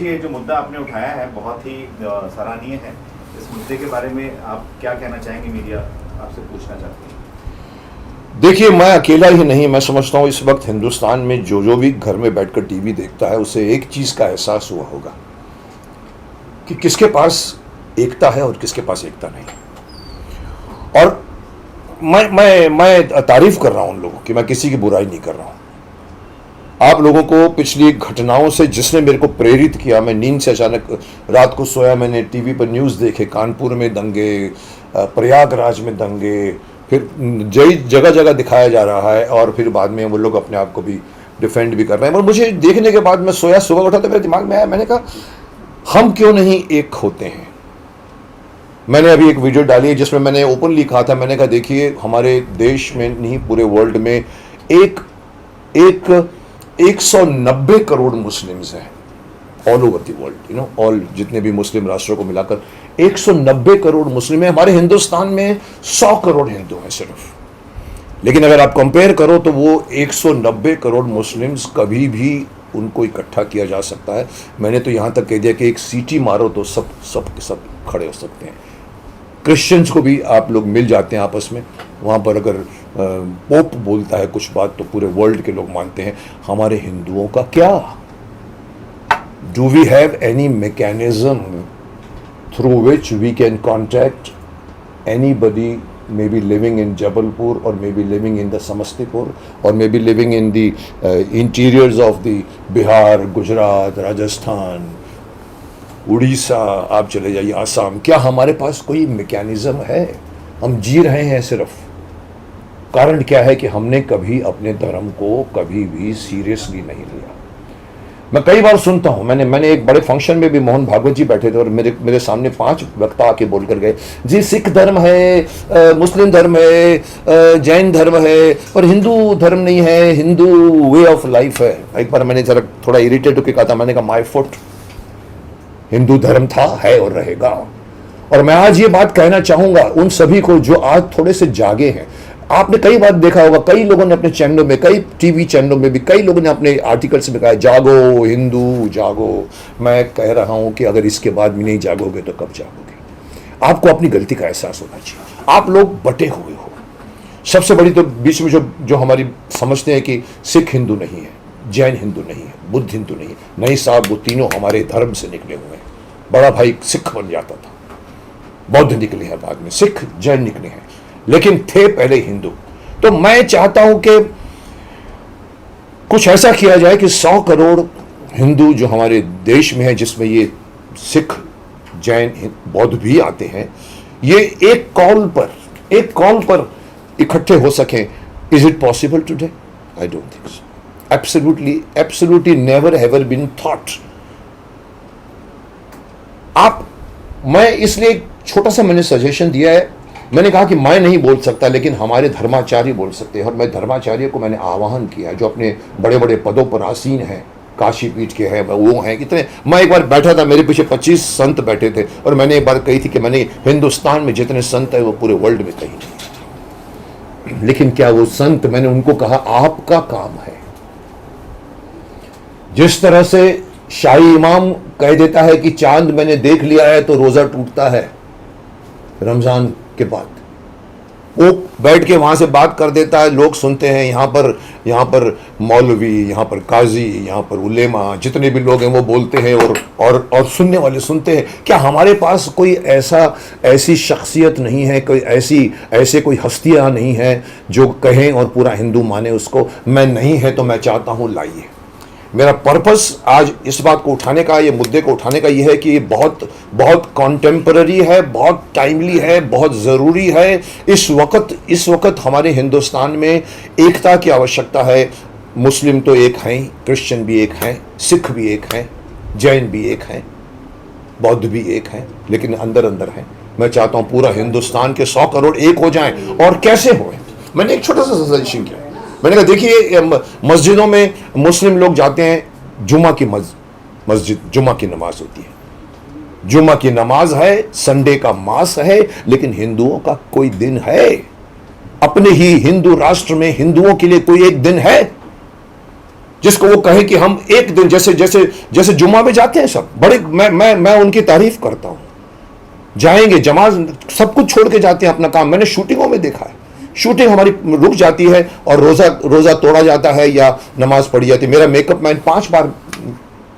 जी, ये जो मुद्दा आपने उठाया है बहुत ही सराहनीय है। इस मुद्दे के बारे में आप क्या कहना चाहेंगे? मीडिया आपसे पूछना चाहती है। देखिए, मैं अकेला ही नहीं, मैं समझता हूँ इस वक्त हिंदुस्तान में जो भी घर में बैठकर टीवी देखता है उसे एक चीज़ का एहसास हुआ होगा कि किसके पास एकता है और किसके पास एकता नहीं। और मैं तारीफ कर रहा हूँ उन लोगों की, मैं किसी की बुराई नहीं कर रहा हूँ। आप लोगों को पिछली घटनाओं से जिसने मेरे को प्रेरित किया, मैं नींद से अचानक रात को सोया, मैंने टीवी पर न्यूज़ देखे, कानपुर में दंगे, प्रयागराज में दंगे, फिर जगह जगह दिखाया जा रहा है और फिर बाद में वो लोग अपने आप को भी डिफेंड भी कर रहे हैं। और मुझे देखने के बाद मैं सोया, सुबह उठा तो मेरे दिमाग में आया, मैंने कहा हम क्यों नहीं एक होते हैं। मैंने अभी एक वीडियो डाली है जिसमें मैंने ओपनली कहा था, मैंने कहा देखिए हमारे देश में नहीं पूरे वर्ल्ड में एक 190 करोड़ मुस्लिम्स हैं all over the world, all जितने भी मुस्लिम राष्ट्रों को मिलाकर 190 करोड़ मुस्लिम हैं। हमारे हिंदुस्तान में 100 करोड़ हिंदू हैं सिर्फ। लेकिन अगर आप कंपेयर करो तो वो 190 करोड़ मुस्लिम्स कभी भी उनको इकट्ठा किया जा सकता है। मैंने तो यहाँ तक कह दिया कि एक सीटी मारो तो सब सब सब खड़े हो सकते हैं। क्रिश्चियंस को भी आप लोग मिल जाते हैं आपस में, वहाँ पर अगर पोप बोलता है कुछ बात तो पूरे वर्ल्ड के लोग मानते हैं। हमारे हिंदुओं का क्या? Do we have any mechanism through which we can contact anybody, may be living in Jabalpur और may be living in the Samastipur और may be living in the interiors of the Bihar, Gujarat, Rajasthan, Orissa, आप चले जाइए आसाम। क्या हमारे पास कोई मैकेनिज्म है? हम जी रहे हैं सिर्फ। कारण क्या है कि हमने कभी अपने धर्म को कभी भी सीरियसली नहीं लिया। मैं कई बार सुनता हूं, मैंने एक बड़े फंक्शन में भी मोहन भागवत जी बैठे थे और मेरे सामने 5 वक्ता आके बोलकर गए, जी सिख धर्म है, मुस्लिम धर्म है, जैन धर्म है और हिंदू धर्म नहीं है, हिंदू वे ऑफ लाइफ है। एक बार मैंने जरा थोड़ा इरिटेट होकर कहा था, मैंने कहा माय फुट, हिंदू धर्म था, है और रहेगा। और मैं आज ये बात कहना चाहूंगा उन सभी को जो आज थोड़े से जागे हैं। आपने कई बार देखा होगा, कई लोगों ने अपने चैनलों में, कई टीवी चैनलों में भी कई लोगों ने अपने आर्टिकल्स में कहा जागो हिंदू जागो। मैं कह रहा हूं कि अगर इसके बाद भी नहीं जागोगे तो कब जागोगे? आपको अपनी गलती का एहसास होना चाहिए। आप लोग बटे हुए हो। सबसे बड़ी तो बीच में जो हमारी समझते हैं कि सिख हिंदू नहीं है, जैन हिंदू नहीं है, बुद्ध हिंदू नहीं है। नहीं साहब, वो तीनों हमारे धर्म से निकले हुए हैं। बड़ा भाई सिख बन जाता था, बौद्ध निकले हैं बाद में, सिख जैन निकले हैं, लेकिन थे पहले हिंदू। तो मैं चाहता हूं कि कुछ ऐसा किया जाए कि 100 करोड़ हिंदू जो हमारे देश में है, जिसमें ये सिख जैन बौद्ध भी आते हैं, ये एक कॉल पर इकट्ठे हो सकें। Is it possible today? I don't think so. Absolutely never ever been thought. मैं इसलिए एक छोटा सा मैंने सजेशन दिया है। मैंने कहा कि मैं नहीं बोल सकता, लेकिन हमारे धर्माचार्य बोल सकते हैं। और मैं धर्माचार्य को मैंने आह्वान किया है, जो अपने बड़े बड़े पदों पर आसीन हैं, काशी पीठ के हैं, वो हैं कितने। मैं एक बार बैठा था, मेरे पीछे 25 संत बैठे थे और मैंने एक बार कही थी कि मैंने हिंदुस्तान में जितने संत है वो पूरे वर्ल्ड में कहीं नहीं। लेकिन क्या वो संत, मैंने उनको कहा आपका काम है। जिस तरह से शाही इमाम कह देता है कि चांद मैंने देख लिया है तो रोजा टूटता है रमजान के बाद, वो बैठ के वहां से बात कर देता है, लोग सुनते हैं। यहाँ पर मौलवी, यहाँ पर काजी, यहाँ पर उलेमा, जितने भी लोग हैं वो बोलते हैं और सुनने वाले सुनते हैं। क्या हमारे पास कोई ऐसी शख्सियत नहीं है, कोई ऐसे कोई हस्तियां नहीं है जो कहें और पूरा हिंदू माने उसको? मैं नहीं है तो मैं चाहता हूं लाइए। मेरा पर्पस आज इस बात को उठाने का, ये मुद्दे को उठाने का ये है कि ये बहुत बहुत कॉन्टेम्पररी है, बहुत टाइमली है, बहुत ज़रूरी है। इस वक्त हमारे हिंदुस्तान में एकता की आवश्यकता है। मुस्लिम तो एक हैं, क्रिश्चियन भी एक हैं, सिख भी एक हैं, जैन भी एक हैं, बौद्ध भी एक हैं, लेकिन अंदर हैं। मैं चाहता हूँ पूरा हिंदुस्तान के 100 करोड़ एक हो जाएं। और कैसे हों? मैंने एक छोटा सा सजेशन किया। मैंने कहा देखिए, मस्जिदों में मुस्लिम लोग जाते हैं, जुमा की मस्जिद, जुमा की नमाज होती है, जुमा की नमाज है, संडे का मास है, लेकिन हिंदुओं का कोई दिन है? अपने ही हिंदू राष्ट्र में हिंदुओं के लिए कोई एक दिन है? जिसको वो कहे कि हम एक दिन जैसे जैसे जैसे जुम्मा में जाते हैं सब बड़े, मैं उनकी तारीफ करता हूं, जाएंगे जमात सब कुछ छोड़ के जाते हैं अपना काम। मैंने शूटिंगों में देखा है, शूटिंग हमारी रुक जाती है और रोजा तोड़ा जाता है या नमाज पढ़ी जाती है। मेरा मेकअप मैन 5 बार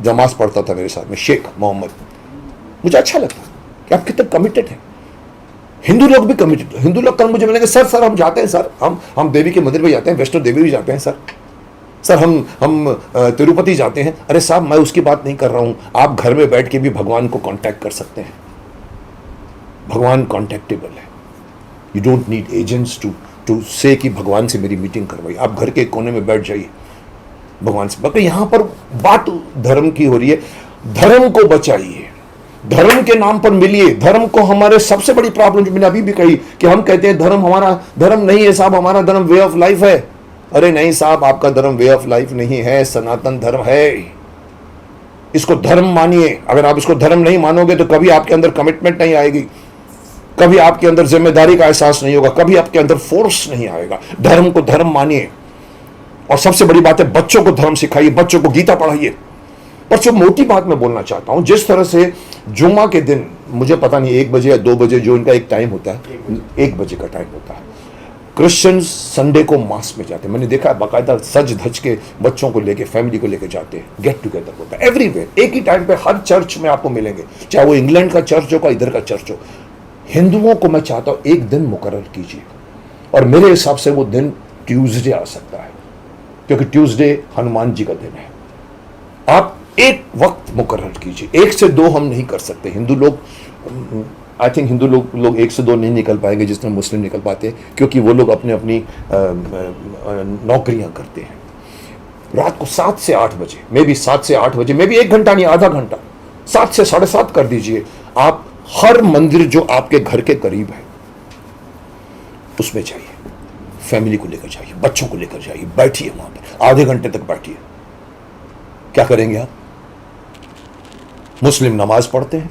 नमाज पढ़ता था मेरे साथ में, शेख मोहम्मद। मुझे अच्छा लगता कि आप कितने कमिटेड हैं। हिंदू लोग भी कमिटेड, हिंदू लोग कल मुझे मिलेंगे, सर हम जाते हैं सर, हम देवी के मंदिर में जाते हैं, वैष्णो देवी भी जाते हैं सर हम तिरुपति जाते हैं। अरे साहब मैं उसकी बात नहीं कर रहा हूं, आप घर में बैठ के भी भगवान को कांटेक्ट कर सकते हैं, भगवान कॉन्टेक्टेबल है। You don't need agents to say कि भगवान से मेरी मीटिंग करवाइए। आप घर के कोने में बैठ जाइए भगवान से। बाकी यहां पर बात धर्म की हो रही है, धर्म को बचाइए, धर्म के नाम पर मिलिए। धर्म को हमारे सबसे बड़ी प्रॉब्लम जो मैंने अभी भी कही कि हम कहते हैं धर्म हमारा धर्म नहीं है साहब, हमारा धर्म वे ऑफ लाइफ है। अरे नहीं साहब, आपका धर्म वे ऑफ लाइफ नहीं है, सनातन धर्म है। इसको धर्म मानिए। अगर आप इसको धर्म नहीं मानोगे तो कभी आपके अंदर कमिटमेंट नहीं आएगी, कभी आपके अंदर जिम्मेदारी का एहसास नहीं होगा, कभी आपके अंदर फोर्स नहीं आएगा। धर्म को धर्म मानिए। और सबसे बड़ी बात है, बच्चों को धर्म सिखाइए, बच्चों को गीता पढ़ाइए। पर जो मोटी बात मैं बोलना चाहता हूं, जिस तरह से जुम्मा के दिन, मुझे पता नहीं 1 बजे या 2 बजे जो इनका एक टाइम होता है, 1 बजे का टाइम होता है, क्रिश्चियंस संडे को मास में जाते हैं। मैंने देखा है बाकायदा सज धज के बच्चों को लेके, फैमिली को लेके जाते हैं, गेट टुगेदर होता है एवरीवेयर, एक ही टाइम पे हर चर्च में आपको मिलेंगे, चाहे वो इंग्लैंड का चर्च हो का इधर का चर्च हो। हिंदुओं को मैं चाहता हूं एक दिन मुकर्रर कीजिए, और मेरे हिसाब से वो दिन ट्यूसडे आ सकता है, क्योंकि ट्यूसडे हनुमान जी का दिन है। आप एक वक्त मुकर्रर कीजिए, 1 से 2 हम नहीं कर सकते। हिंदू लोग, आई थिंक हिंदू लोग 1 से 2 नहीं निकल पाएंगे जिसमें मुस्लिम निकल पाते हैं, क्योंकि वो लोग अपनी नौकरियां करते हैं। रात को 7 से 8 बजे, मे बी 7 से 8 बजे, मे बी 1 घंटा नहीं, आधा घंटा, 7 से 7:30 कर दीजिए। आप हर मंदिर जो आपके घर के करीब है उसमें जाइए, फैमिली को लेकर जाइए, बच्चों को लेकर जाइए, बैठिए वहां पर, आधे घंटे तक बैठिए। क्या करेंगे आप? मुस्लिम नमाज पढ़ते हैं,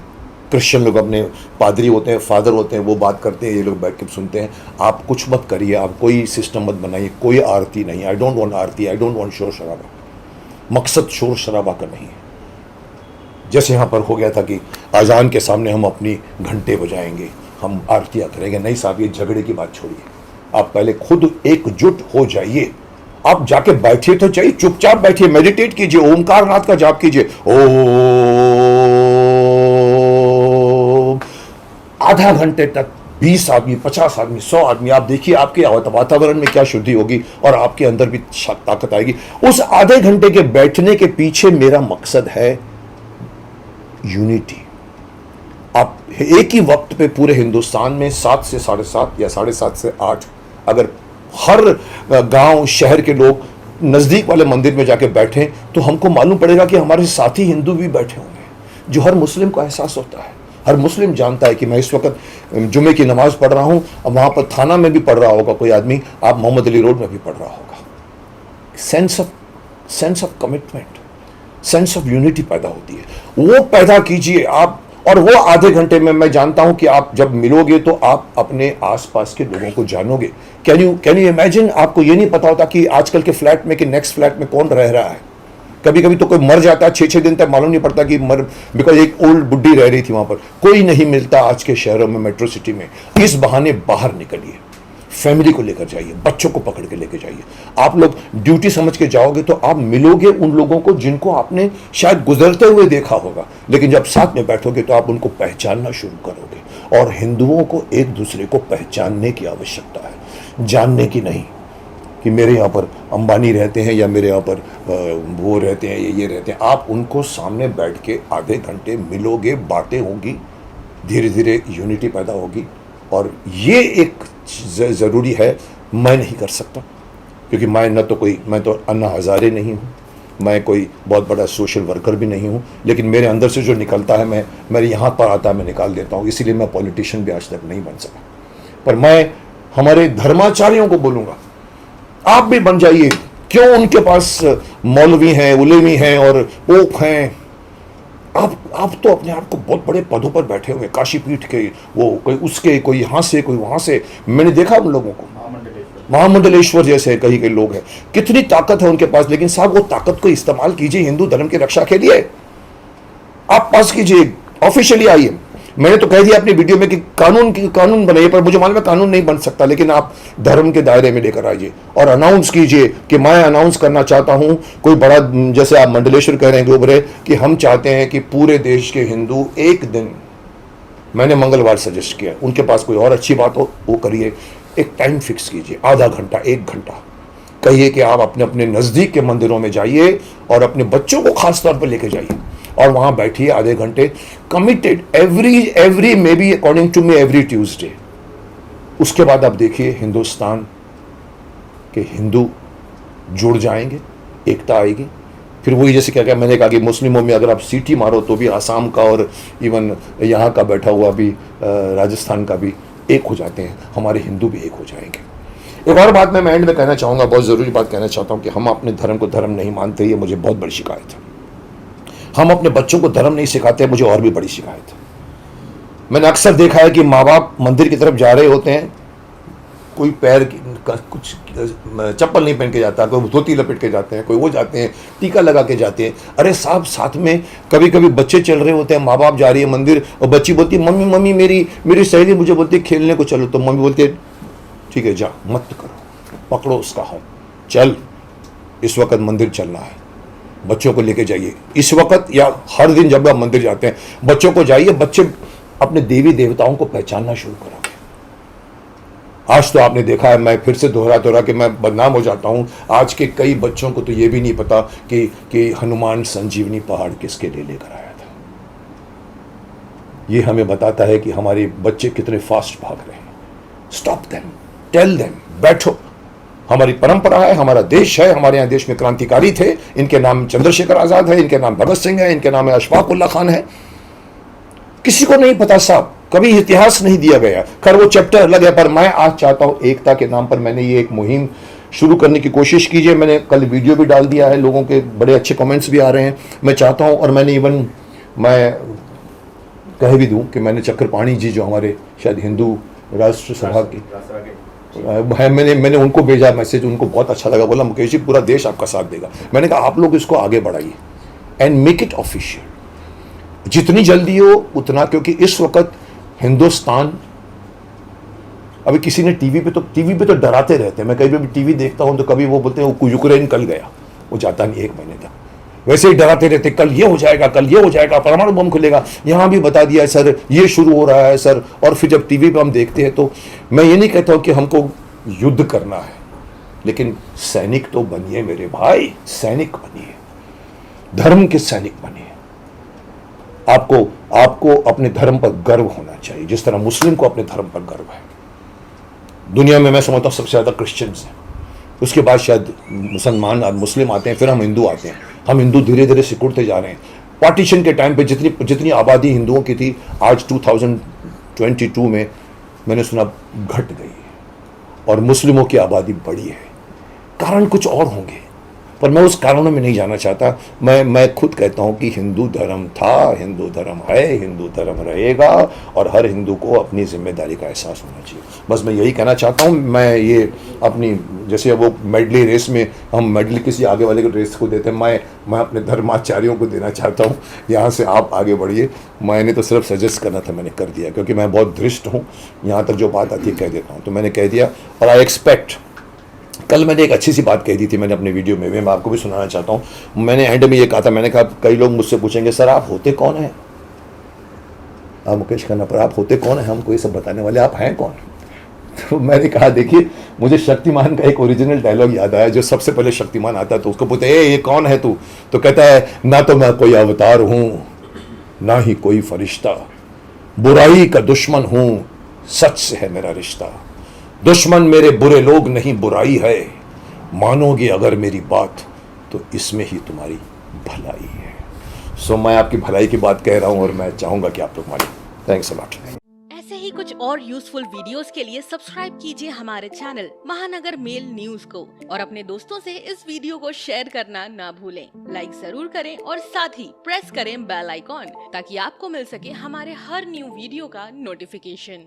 क्रिश्चियन लोग अपने पादरी होते हैं, फादर होते हैं, वो बात करते हैं, ये लोग बैठ के सुनते हैं। आप कुछ मत करिए, आप कोई सिस्टम मत बनाइए, कोई आरती नहीं। I don't want Aarti, I don't want शोर शराबा। मकसद शोर शराबा का नहीं है। जैसे यहाँ पर हो गया था कि अजान के सामने हम अपनी घंटे बजाएंगे, हम आरतियाँ करेंगे। नहीं साहब, ये झगड़े की बात छोड़िए, आप पहले खुद एकजुट हो जाइए। आप जाके बैठिए तो चाहिए, चुपचाप बैठिए, मेडिटेट कीजिए, ओमकार नाथ का जाप कीजिए, ओम, आधा घंटे तक 20 आदमी, 50 आदमी, 100 आदमी, आप देखिए आपके वातावरण में क्या शुद्धि होगी और आपके अंदर भी ताकत आएगी। उस आधे घंटे के बैठने के पीछे मेरा मकसद है यूनिटी। आप एक ही वक्त पे पूरे हिंदुस्तान में 7 से 7:30 या 7:30 से 8 अगर हर गांव शहर के लोग नजदीक वाले मंदिर में जाके बैठें तो हमको मालूम पड़ेगा कि हमारे साथी हिंदू भी बैठे होंगे। जो हर मुस्लिम को एहसास होता है, हर मुस्लिम जानता है कि मैं इस वक्त जुमे की नमाज पढ़ रहा हूं, और वहां पर थाना में भी पढ़ रहा होगा कोई आदमी, आप मोहम्मद अली रोड में भी पढ़ रहा होगा। Sense of commitment, sense of unity पैदा होती है, वो पैदा कीजिए आप। और वो आधे घंटे में मैं जानता हूं कि आप जब मिलोगे तो आप अपने आसपास के लोगों को जानोगे। कैन यू इमेजिन, आपको ये नहीं पता होता कि आजकल के फ्लैट में कि नेक्स्ट फ्लैट में कौन रह रहा है। कभी कभी तो कोई मर जाता है, 6-6 दिन तक मालूम नहीं पड़ता कि बिकॉज एक ओल्ड बुड्ढी रह रही थी वहां पर। कोई नहीं मिलता आज के शहरों में, मेट्रो सिटी में। इस बहाने बाहर निकलिए, फैमिली को लेकर जाइए, बच्चों को पकड़ के लेकर जाइए। आप लोग ड्यूटी समझ के जाओगे तो आप मिलोगे उन लोगों को जिनको आपने शायद गुजरते हुए देखा होगा, लेकिन जब साथ में बैठोगे तो आप उनको पहचानना शुरू करोगे। और हिंदुओं को एक दूसरे को पहचानने की आवश्यकता है, जानने की नहीं कि मेरे यहाँ पर अंबानी रहते हैं या मेरे यहाँ पर वो रहते हैं, ये रहते हैं। आप उनको सामने बैठ के आधे घंटे मिलोगे, बातें होंगी, धीरे धीरे यूनिटी पैदा होगी। और ये एक ज़रूरी है, मैं नहीं कर सकता क्योंकि मैं तो अन्ना हज़ारे नहीं हूँ, मैं कोई बहुत बड़ा सोशल वर्कर भी नहीं हूँ, लेकिन मेरे अंदर से जो निकलता है मेरे यहाँ पर आता है, मैं निकाल देता हूँ। इसीलिए मैं पॉलिटिशियन भी आज तक नहीं बन सका। पर मैं हमारे धर्माचार्यों को बोलूँगा, आप भी बन जाइए। क्यों उनके पास मौलवी हैं, उलेमी हैं और पोप हैं, आप तो अपने आप को बहुत बड़े पदों पर बैठे हुए, काशी पीठ के, वो कोई उसके, कोई यहाँ से, कोई वहाँ से। मैंने देखा उन लोगों को, महामंडलेश्वर जैसे कई कई लोग हैं, कितनी ताकत है उनके पास, लेकिन साहब वो ताकत को इस्तेमाल कीजिए हिंदू धर्म की रक्षा के लिए। आप पास कीजिए, ऑफिशियली आइए। मैंने तो कह दिया अपनी वीडियो में कि कानून बनाइए, पर मुझे मालूम है कानून नहीं बन सकता, लेकिन आप धर्म के दायरे में लेकर आइए और अनाउंस कीजिए कि मैं अनाउंस करना चाहता हूं कोई बड़ा, जैसे आप मंडलेश्वर कह रहे हैं ग्लोबल, कि हम चाहते हैं कि पूरे देश के हिंदू एक दिन, मैंने मंगलवार सजेस्ट किया, उनके पास कोई और अच्छी बात हो वो करिए, एक टाइम फिक्स कीजिए, आधा घंटा 1 घंटा, कहिए कि आप अपने अपने नजदीक के मंदिरों में जाइए और अपने बच्चों को खास तौर पर लेके जाइए और वहां बैठिए आधे घंटे, committed, every maybe according to me every Tuesday. उसके बाद आप देखिए हिंदुस्तान के हिंदू जुड़ जाएंगे, एकता आएगी। फिर वही जैसे क्या मैंने कहा कि मुस्लिमों में अगर आप सीटी मारो तो भी आसाम का और इवन यहाँ का बैठा हुआ भी राजस्थान का भी एक हो जाते हैं, हमारे हिंदू भी एक हो जाएंगे। एक और बात मैं एंड में कहना चाहूँगा, बहुत ज़रूरी बात कहना चाहता हूँ कि हम अपने धर्म को धर्म नहीं मानते, ये मुझे बहुत बड़ी शिकायत है। हम अपने बच्चों को धर्म नहीं सिखाते, मुझे और भी बड़ी शिकायत है। मैंने अक्सर देखा है कि माँ बाप मंदिर की तरफ जा रहे होते हैं, कोई पैर कुछ चप्पल नहीं पहन के जाता, कोई धोती लपेट के जाते हैं, कोई वो जाते हैं टीका लगा के जाते हैं। अरे साहब, साथ में कभी कभी बच्चे चल रहे होते हैं, माँ बाप जा रही है मंदिर और बच्ची बोलती है मम्मी मम्मी, मेरी सहेली मुझे बोलती है खेलने को चलो, तो मम्मी बोलती है ठीक है जा, मत करो, पकड़ो उसका हाथ, चल इस वक्त मंदिर चलना है, बच्चों को लेके जाइए इस वक्त, या हर दिन जब आप मंदिर जाते हैं बच्चों को जाइए, बच्चे अपने देवी देवताओं को पहचानना शुरू करोगे। आज तो आपने देखा है, मैं फिर से दोहरा के मैं बदनाम हो जाता हूं, आज के कई बच्चों को तो ये भी नहीं पता कि हनुमान संजीवनी पहाड़ किसके लिए लेकर आया था। ये हमें बताता है कि हमारे बच्चे कितने फास्ट भाग रहे हैं। स्टॉप देम, टेल देम, बैठो, हमारी परंपरा है, हमारा देश है, हमारे यहाँ देश में क्रांतिकारी थे, इनके नाम चंद्रशेखर आजाद है, इनके नाम भगत सिंह है, इनके नाम अशफाक उल्लाह खान है। किसी को नहीं पता साहब, कभी इतिहास नहीं दिया गया, खैर वो चैप्टर अलग है। पर मैं आज चाहता हूं एकता के नाम पर मैंने ये एक मुहिम शुरू करने की कोशिश कीजिए। मैंने कल वीडियो भी डाल दिया है, लोगों के बड़े अच्छे कमेंट्स भी आ रहे हैं। मैं चाहता हूं, और मैंने इवन मैं कह भी दूं कि मैंने चक्रपाणी जी जो हमारे शायद हिंदू राष्ट्र सभा की है, मैंने उनको भेजा मैसेज, उनको बहुत अच्छा लगा, बोला मुकेश जी पूरा देश आपका साथ देगा। मैंने कहा आप लोग इसको आगे बढ़ाइए एंड मेक इट ऑफिशियल, जितनी जल्दी हो उतना, क्योंकि इस वक्त हिंदुस्तान, अभी किसी ने टीवी पे तो डराते रहते हैं। मैं कहीं भी टीवी देखता हूं तो कभी वो बोलते हैं वो यूक्रेन कल गया, वो जाता नहीं 1 महीने तक, वैसे ही डराते रहते, कल ये हो जाएगा, कल ये हो जाएगा, परमाणु बम खुलेगा, यहां भी बता दिया सर ये शुरू हो रहा है सर। और फिर जब टीवी पे हम देखते हैं तो मैं ये नहीं कहता हूं कि हमको युद्ध करना है, लेकिन सैनिक तो बनिए मेरे भाई, सैनिक बनिए, धर्म के सैनिक बनिए। आपको अपने धर्म पर गर्व होना चाहिए, जिस तरह मुस्लिम को अपने धर्म पर गर्व है। दुनिया में मैं समझता हूं सबसे ज्यादा क्रिश्चियंस हैं, उसके बाद शायद मुसलमान और मुस्लिम आते हैं, फिर हम हिंदू आते हैं। हम हिंदू धीरे धीरे सिकुड़ते जा रहे हैं। पार्टीशन के टाइम पे जितनी आबादी हिंदुओं की थी, आज 2022 में मैंने सुना घट गई है, और मुस्लिमों की आबादी बढ़ी है। कारण कुछ और होंगे, पर मैं उस कारणों में नहीं जाना चाहता। मैं खुद कहता हूं कि हिंदू धर्म था, हिंदू धर्म है, हिंदू धर्म रहेगा, और हर हिंदू को अपनी जिम्मेदारी का एहसास होना चाहिए। बस मैं यही कहना चाहता हूं। मैं ये अपनी, जैसे वो मेडली रेस में हम मेडल किसी आगे वाले को रेस को देते हैं, मैं अपने धर्माचार्यों को देना चाहता हूँ, यहाँ से आप आगे बढ़िए। मैंने तो सिर्फ सजेस्ट करना था, मैंने कर दिया, क्योंकि मैं बहुत धृष्ट हूँ, यहाँ तक जो बात आती है कह देता हूँ, तो मैंने कह दिया। और आई एक्सपेक्ट, कल मैंने एक अच्छी सी बात कही थी, मैंने अपने वीडियो में मैं आपको भी सुनाना चाहता हूँ। मैंने एंड में ये कहा था, मैंने कहा कई लोग मुझसे पूछेंगे सर आप होते कौन हैं, आप मुकेश खन्ना पर आप होते कौन हैं, हमको ये सब बताने वाले, आप हैं कौन? तो मैंने कहा देखिए, मुझे शक्तिमान का एक ओरिजिनल डायलॉग याद आया, जो सबसे पहले शक्तिमान आता है तो उसको पूछते ये कौन है तू, तो कहता है ना तो मैं कोई अवतार हूँ, ना ही कोई फरिश्ता, बुराई का दुश्मन हूँ, सच से है मेरा रिश्ता, दुश्मन मेरे बुरे लोग नहीं बुराई है, मानोगे अगर मेरी बात तो इसमें ही तुम्हारी भलाई है। सो मैं आपकी भलाई की बात कह रहा हूं, और मैं चाहूंगा कि आप लोग माने। Thanks a lot. ऐसे ही कुछ और यूजफुल वीडियोस के लिए सब्सक्राइब कीजिए हमारे चैनल महानगर मेल न्यूज को, और अपने दोस्तों से इस वीडियो को शेयर करना ना भूलें। लाइक जरूर करें और साथ ही प्रेस करें बेल आइकॉन, ताकि आपको मिल सके हमारे हर न्यू वीडियो का नोटिफिकेशन।